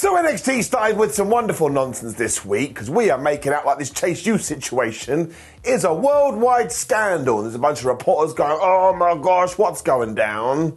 So NXT started with some wonderful nonsense this week because we are making out like this Chase U situation is a worldwide scandal. There's a bunch of reporters going, oh my gosh, what's going down?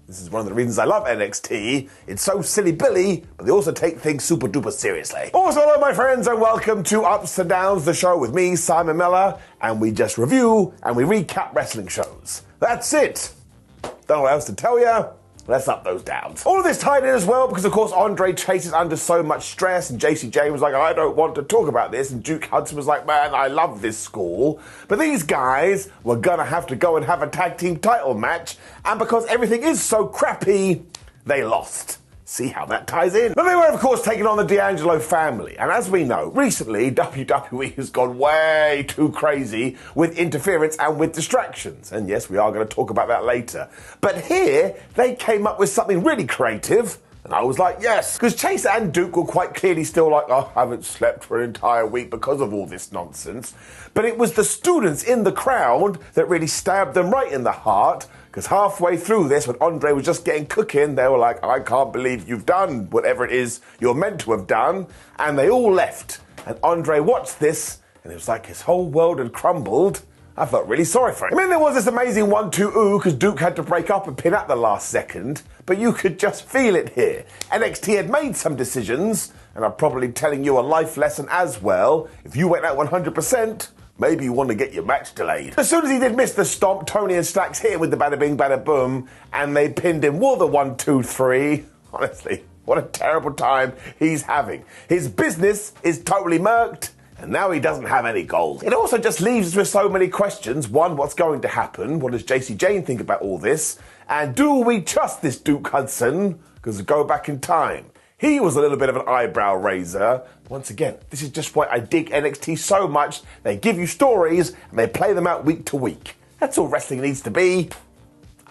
This is one of the reasons I love NXT. It's so silly billy, but they also take things super duper seriously. Also, hello my friends and welcome to Ups and Downs, the show with me, Simon Miller, and we just review and we recap wrestling shows. That's it. Don't know what else to tell you. Let's up those downs. All of this tied in as well because, of course, Andre Chase is under so much stress and JC Jane was like, I don't want to talk about this. And Duke Hudson was like, man, I love this school. But these guys were going to have to go and have a tag team title match. And because everything is so crappy, they lost. See how that ties in. But they were, of course, taking on the D'Angelo family. And as we know, recently, WWE has gone way too crazy with interference and with distractions. And yes, we are going to talk about that later. But here, they came up with something really creative. And I was like, yes. Because Chase and Duke were quite clearly still like, oh, I haven't slept for an entire week because of all this nonsense. But it was the students in the crowd that really stabbed them right in the heart. Because halfway through this, when Andre was just getting cooking, they were like, I can't believe you've done whatever it is you're meant to have done. And they all left. And Andre watched this, and it was like his whole world had crumbled. I felt really sorry for him. I mean, there was this amazing 1-2-ooh, because Duke had to break up and pin at the last second. But you could just feel it here. NXT had made some decisions, and I'm probably telling you a life lesson as well. If you went out 100%, maybe you want to get your match delayed. As soon as he did miss the stomp, Tony and Stacks hit him with the bada bing, bada boom, and they pinned him with the 1-2-3. Honestly, what a terrible time he's having. His business is totally murked, and now he doesn't have any gold. It also just leaves us with so many questions. One, what's going to happen? What does JC Jane think about all this? And do we trust this Duke Hudson? Because go back in time, he was a little bit of an eyebrow raiser. Once again, this is just why I dig NXT so much. They give you stories and they play them out week to week. That's all wrestling needs to be.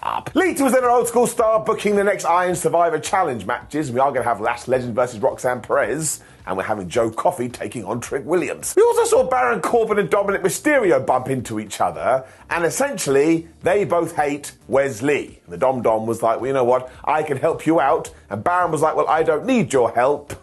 Up. Lita was then an old school star booking the next Iron Survivor Challenge matches. We are going to have Lash Legend versus Roxanne Perez. And we're having Joe Coffey taking on Trick Williams. We also saw Baron Corbin and Dominik Mysterio bump into each other. And essentially, they both hate Wes Lee. And the Dom Dom was like, well, you know what? I can help you out. And Baron was like, well, I don't need your help.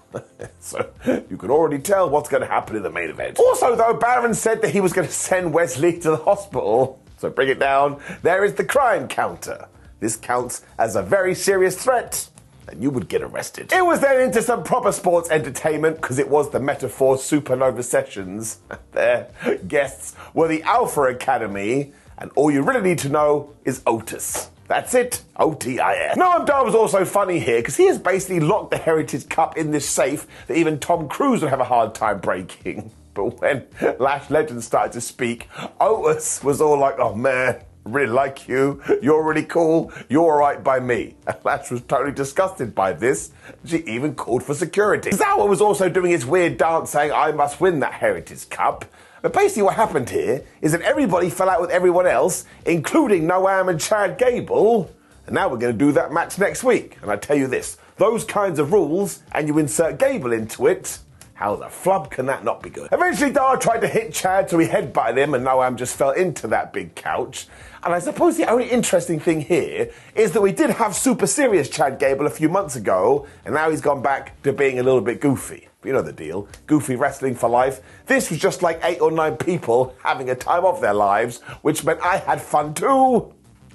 So you can already tell what's going to happen in the main event. Also, though, Baron said that he was going to send Wes Lee to the hospital. So bring it down. There is the crime counter. This counts as a very serious threat. And you would get arrested. It was then into some proper sports entertainment because it was the Metaphor Supernova Sessions. Their guests were the Alpha Academy, and all you really need to know is Otis. That's it. O-T-I-S. Noam Dar was also funny here because he has basically locked the Heritage Cup in this safe that even Tom Cruise would have a hard time breaking. But when Lash Legend started to speak, Otis was all like, oh man, really like you, you're really cool, you're alright by me. And Lash was totally disgusted by this. She even called for security. Zawa was also doing his weird dance saying, I must win that Heritage Cup. But basically what happened here is that everybody fell out with everyone else, including Noam and Chad Gable. And now we're going to do that match next week. And I tell you this, those kinds of rules, and you insert Gable into it, how the flub can that not be good? Eventually, Dar tried to hit Chad, so he headbutted him, and Noam just fell into that big couch. And I suppose the only interesting thing here is that we did have super serious Chad Gable a few months ago, and now he's gone back to being a little bit goofy. You know the deal. Goofy wrestling for life. This was just like 8 or 9 people having a time of their lives, which meant I had fun too.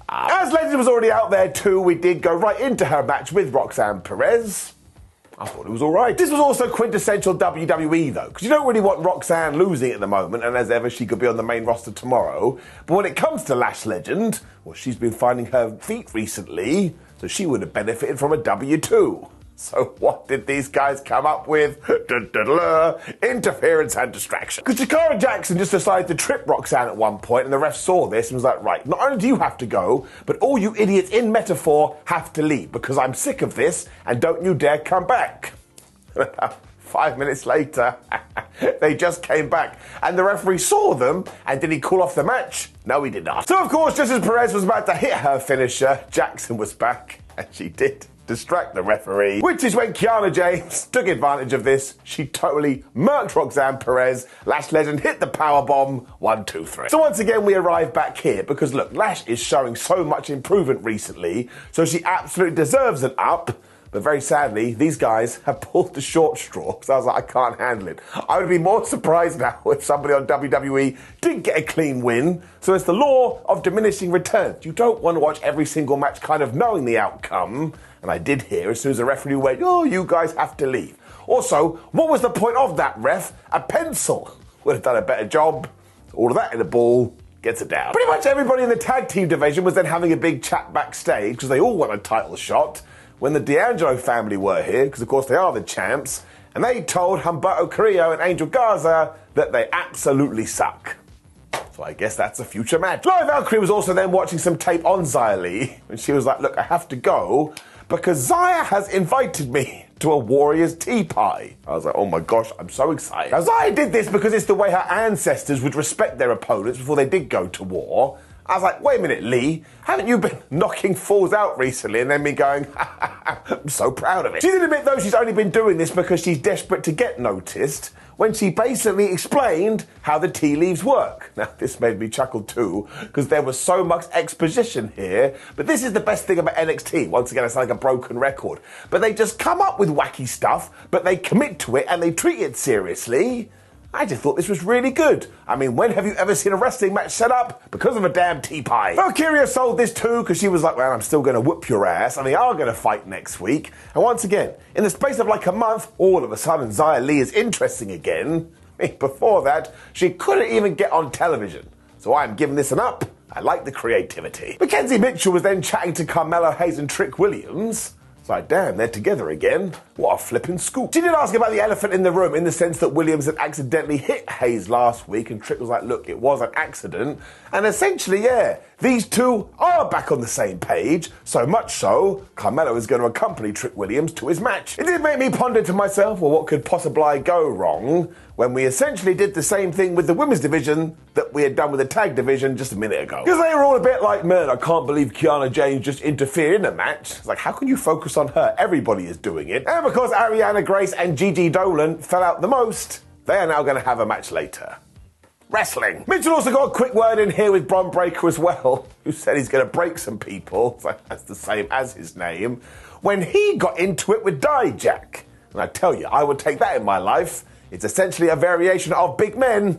As Legend was already out there too, we did go right into her match with Roxanne Perez. I thought it was alright. This was also quintessential WWE though, because you don't really want Roxanne losing at the moment, and as ever, she could be on the main roster tomorrow. But when it comes to Lash Legend, well, she's been finding her feet recently, so she would have benefited from a W2. So what did these guys come up with? Interference and distraction. Because Jakara Jackson just decided to trip Roxanne at one point, and the ref saw this and was like, right, not only do you have to go, but all you idiots in Metaphor have to leave, because I'm sick of this, and don't you dare come back. 5 minutes later, they just came back, and the referee saw them, and did he call off the match? No, he did not. So of course, just as Perez was about to hit her finisher, Jackson was back, and she did distract the referee, which is when Kiana James took advantage of this. She totally murked Roxanne Perez. Lash Legend hit the powerbomb. 1, 2, 3. So once again, we arrive back here because look, Lash is showing so much improvement recently, so she absolutely deserves an up. But very sadly, these guys have pulled the short straw, because I was like, I can't handle it. I would be more surprised now if somebody on WWE did get a clean win. So it's the law of diminishing returns. You don't want to watch every single match kind of knowing the outcome. And I did hear as soon as the referee went, oh, you guys have to leave. Also, what was the point of that ref? A pencil would have done a better job. All of that in a ball gets it down. Pretty much everybody in the tag team division was then having a big chat backstage because they all want a title shot when the D'Angelo family were here, because of course they are the champs, and they told Humberto Carrillo and Angel Garza that they absolutely suck. So I guess that's a future match. Valkyrie was also then watching some tape on Xia Li, and she was like, look, I have to go because Xia has invited me to a Warriors tea party. I was like, oh my gosh, I'm so excited. Now Xia did this because it's the way her ancestors would respect their opponents before they did go to war. I was like, wait a minute, Lee, haven't you been knocking fools out recently? And then me going, I'm so proud of it. She did admit, though, she's only been doing this because she's desperate to get noticed, when she basically explained how the tea leaves work. Now, this made me chuckle too, because there was so much exposition here, but this is the best thing about NXT. Once again, it's like a broken record. But they just come up with wacky stuff, but they commit to it and they treat it seriously. I just thought this was really good. I mean, when have you ever seen a wrestling match set up because of a damn tea pie? Valkyrie sold this too because she was like, well, I'm still going to whoop your ass, and they are going to fight next week. And once again, in the space of like a month, all of a sudden Xia Li is interesting again. I mean, before that, she couldn't even get on television. So I'm giving this an up. I like the creativity. Mackenzie Mitchell was then chatting to Carmelo Hayes and Trick Williams. It's like, damn, they're together again. What a flippin' scoop. She did ask about the elephant in the room in the sense that Williams had accidentally hit Hayes last week, and Trick was like, look, it was an accident. And essentially, yeah, these two are back on the same page. So much so, Carmelo is going to accompany Trick Williams to his match. It did make me ponder to myself, well, what could possibly go wrong when we essentially did the same thing with the women's division that we had done with the tag division just a minute ago. Because they were all a bit like, man, I can't believe Kiana James just interfered in a match. It's like, how can you focus on her? Everybody is doing it. And because Arianna Grace and Gigi Dolin fell out the most, they are now going to have a match later. Wrestling. Mitchell also got a quick word in here with Bron Breakker as well, who said he's going to break some people. It's like, that's the same as his name. When he got into it with Dijak. And I tell you, I would take that in my life. It's essentially a variation of big men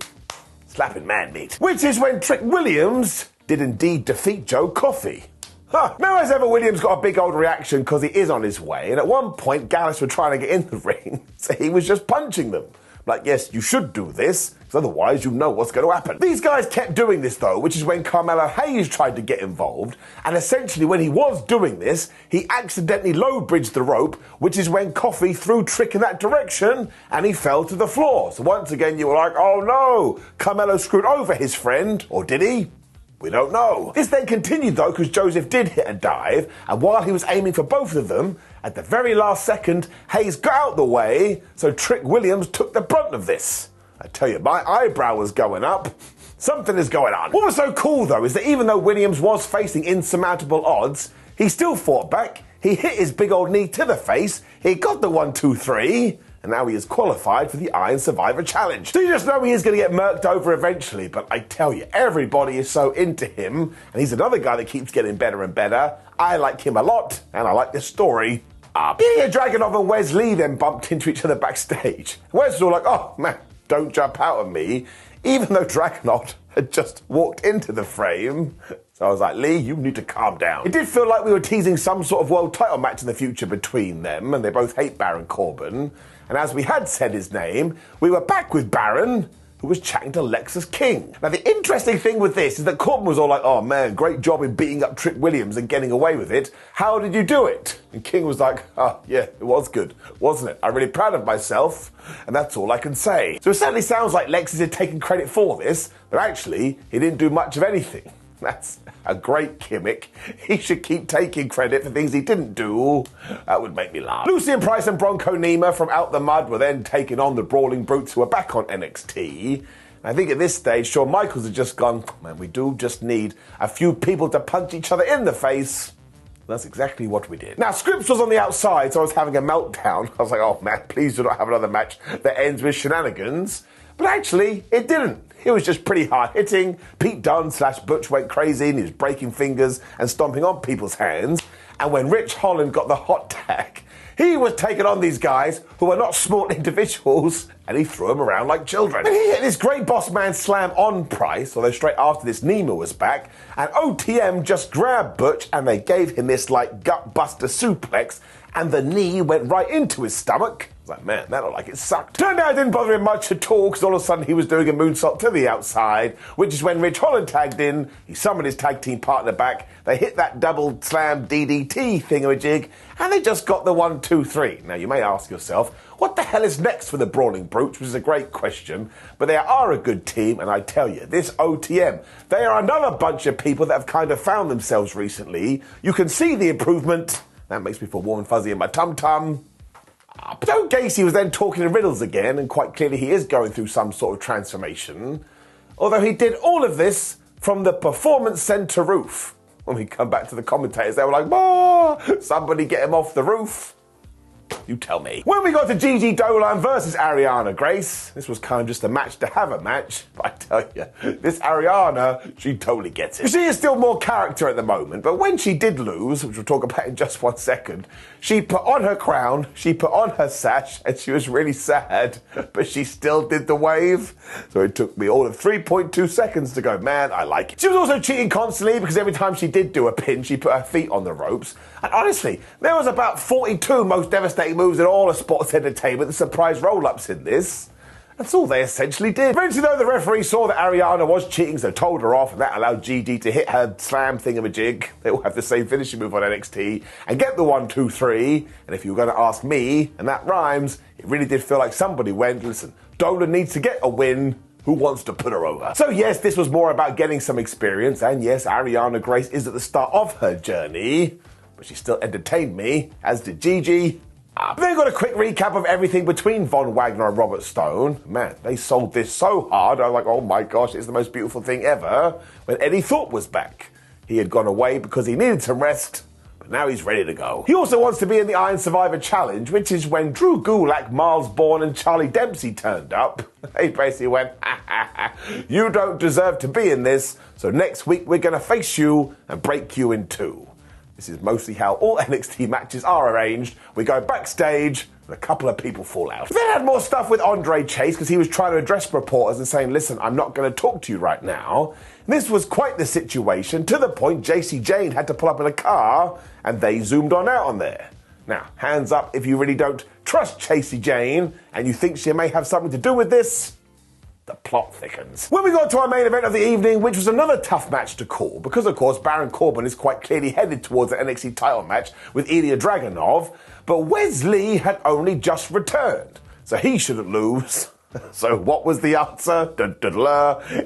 slapping man meat. Which is when Trick Williams did indeed defeat Joe Coffey. Now as ever, Williams got a big old reaction because he is on his way, and at one point Gallus were trying to get in the ring, so he was just punching them. Like, yes, you should do this, because otherwise you know what's going to happen. These guys kept doing this though, which is when Carmelo Hayes tried to get involved, and essentially when he was doing this, he accidentally low-bridged the rope, which is when Coffey threw Trick in that direction, and he fell to the floor. So once again you were like, oh no, Carmelo screwed over his friend, or did he? We don't know. This then continued though, because Joseph did hit a dive, and while he was aiming for both of them, at the very last second, Hayes got out the way, so Trick Williams took the brunt of this. I tell you, my eyebrow was going up. Something is going on. What was so cool though is that even though Williams was facing insurmountable odds, he still fought back, he hit his big old knee to the face, he got the 1, 2, 3, and now he is qualified for the Iron Survivor Challenge. So you just know he is going to get murked over eventually, but I tell you, everybody is so into him, and he's another guy that keeps getting better and better. I like him a lot, and I like this story. Ilya Dragunov and Wes Lee then bumped into each other backstage. Wes was all like, oh man, don't jump out at me, even though Dragunov had just walked into the frame. So I was like, Lee, you need to calm down. It did feel like we were teasing some sort of world title match in the future between them, and they both hate Baron Corbin. And as we had said his name, we were back with Baron, who was chatting to Lexis King. Now the interesting thing with this is that Corbin was all like, oh man, great job in beating up Trick Williams and getting away with it. How did you do it? And King was like, oh yeah, it was good, wasn't it? I'm really proud of myself, and that's all I can say. So it certainly sounds like Lexis had taken credit for this, but actually, he didn't do much of anything. That's a great gimmick. He should keep taking credit for things he didn't do. That would make me laugh. Lucien Price and Bronco Nima from Out the Mud were then taking on the Brawling Brutes, who are back on NXT. I think at this stage, Shawn Michaels had just gone, man, we do just need a few people to punch each other in the face. That's exactly what we did. Now, Scripps was on the outside, so I was having a meltdown. I was like, oh man, please do not have another match that ends with shenanigans. But actually, it didn't. It was just pretty hard hitting. Pete Dunne / Butch went crazy and he was breaking fingers and stomping on people's hands. And when Rich Holland got the hot tag, He was taking on these guys who were not small individuals, and he threw them around like children. And he hit this great boss man slam on Price, although straight after this Nima was back, and OTM just grabbed Butch and they gave him this like gut buster suplex, and the knee went right into his stomach. I was like, man, that looked like it sucked. Turned out it didn't bother him much at all, because all of a sudden he was doing a moonsault to the outside, which is when Rich Holland tagged in. He summoned his tag team partner back. They hit that double slam DDT thingamajig, and they just got the 1, 2, 3. Now you may ask yourself, what the hell is next for the Brawling Brutes, which is a great question, but they are a good team, and I tell you, this OTM, they are another bunch of people that have kind of found themselves recently. You can see the improvement. That makes me feel warm and fuzzy in my tum-tum. But Gacy was then talking in riddles again, and quite clearly he is going through some sort of transformation. Although he did all of this from the Performance Center roof. When we come back to the commentators, they were like, "Oh, somebody get him off the roof." You tell me. When we got to Gigi Dolin versus Arianna Grace, this was kind of just a match to have a match. But I tell you, this Arianna, she totally gets it. She is still more character at the moment, but when she did lose, which we'll talk about in just 1 second, she put on her crown, she put on her sash, and she was really sad, but she still did the wave. So it took me all of 3.2 seconds to go, man, I like it. She was also cheating constantly, because every time she did do a pin, she put her feet on the ropes. And honestly, there was about 42 most devastating moves in all of sports entertainment, the surprise roll-ups in this. That's all they essentially did. Eventually, though, the referee saw that Arianna was cheating, so told her off, and that allowed Gigi to hit her slam thingamajig. They all have the same finishing move on NXT, and get the 1, 2, 3. And if you were going to ask me, and that rhymes, it really did feel like somebody went, listen, Dolin needs to get a win. Who wants to put her over? So yes, this was more about getting some experience, and yes, Arianna Grace is at the start of her journey, but she still entertained me, as did Gigi. Then got a quick recap of everything between Von Wagner and Robert Stone. Man, they sold this so hard. I was like, oh my gosh, it's the most beautiful thing ever. When Eddie Thorpe was back, he had gone away because he needed some rest, but now he's ready to go. He also wants to be in the Iron Survivor Challenge, which is when Drew Gulak, Miles Bourne, and Charlie Dempsey turned up. They basically went, ha ha ha, you don't deserve to be in this, so next week we're going to face you and break you in two. This is mostly how all NXT matches are arranged. We go backstage, and a couple of people fall out. They had more stuff with Andre Chase, because he was trying to address reporters and saying, listen, I'm not going to talk to you right now. And this was quite the situation, to the point JC Jane had to pull up in a car, and they zoomed on out on there. Now, hands up if you really don't trust Chasey Jane, and you think she may have something to do with this. The plot thickens. When we got to our main event of the evening, which was another tough match to call, because of course Baron Corbin is quite clearly headed towards an NXT title match with Ilya Dragunov, but Wes Lee had only just returned, so he shouldn't lose. So what was the answer?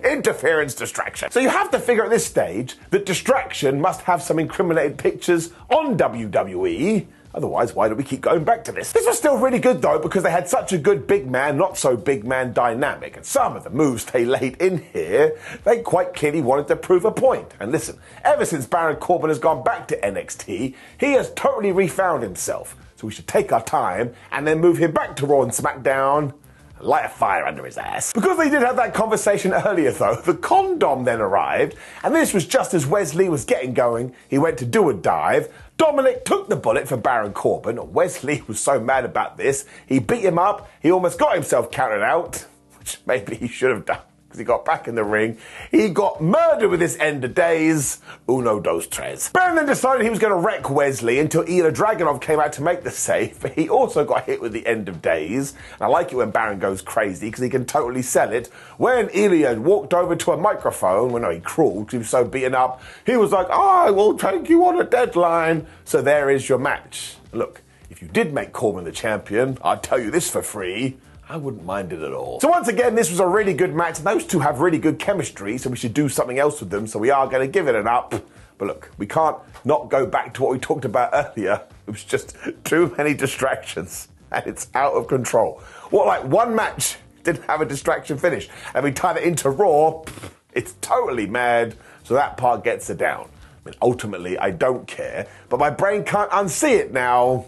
Interference distraction. So you have to figure at this stage that distraction must have some incriminated pictures on WWE. Otherwise, why do we keep going back to this? This was still really good though, because they had such a good big man, not so big man dynamic, and some of the moves they laid in here, they quite clearly wanted to prove a point. And listen, ever since Baron Corbin has gone back to NXT, he has totally refound himself. So we should take our time and then move him back to Raw and SmackDown. Light a fire under his ass. Because they did have that conversation earlier though, the condom then arrived, and this was just as Wes Lee was getting going. He went to do a dive. Dominik took the bullet for Baron Corbin. Wes Lee was so mad about this, he beat him up, he almost got himself counted out, which maybe he should have done, because he got back in the ring. He got murdered with this end of days. Uno, dos, tres. Baron then decided he was going to wreck Wes Lee until Ilya Dragunov came out to make the save, but he also got hit with the end of days. And I like it when Baron goes crazy, because he can totally sell it. When Ilya walked over to a microphone, well no, he crawled, he was so beaten up, he was like, I will take you on a deadline. So there is your match. Look, if you did make Corbin the champion, I'd tell you this for free, I wouldn't mind it at all. So once again, this was a really good match. Those two have really good chemistry, so we should do something else with them. So we are going to give it an up. But look, we can't not go back to what we talked about earlier. It was just too many distractions, and it's out of control. What, like one match didn't have a distraction finish, and we tie it into Raw, it's totally mad. So that part gets it down. I mean, ultimately, I don't care, but my brain can't unsee it now.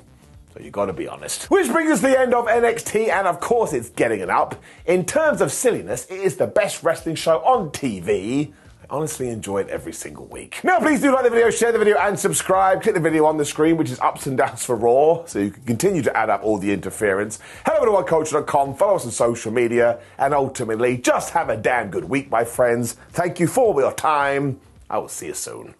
So you gotta be honest. Which brings us to the end of NXT, and of course it's getting it up. In terms of silliness, it is the best wrestling show on TV. I honestly enjoy it every single week. Now, please do like the video, share the video, and subscribe. Click the video on the screen, which is ups and downs for Raw, so you can continue to add up all the interference. Head over to WhatCulture.com, follow us on social media, and ultimately, just have a damn good week, my friends. Thank you for your time. I will see you soon.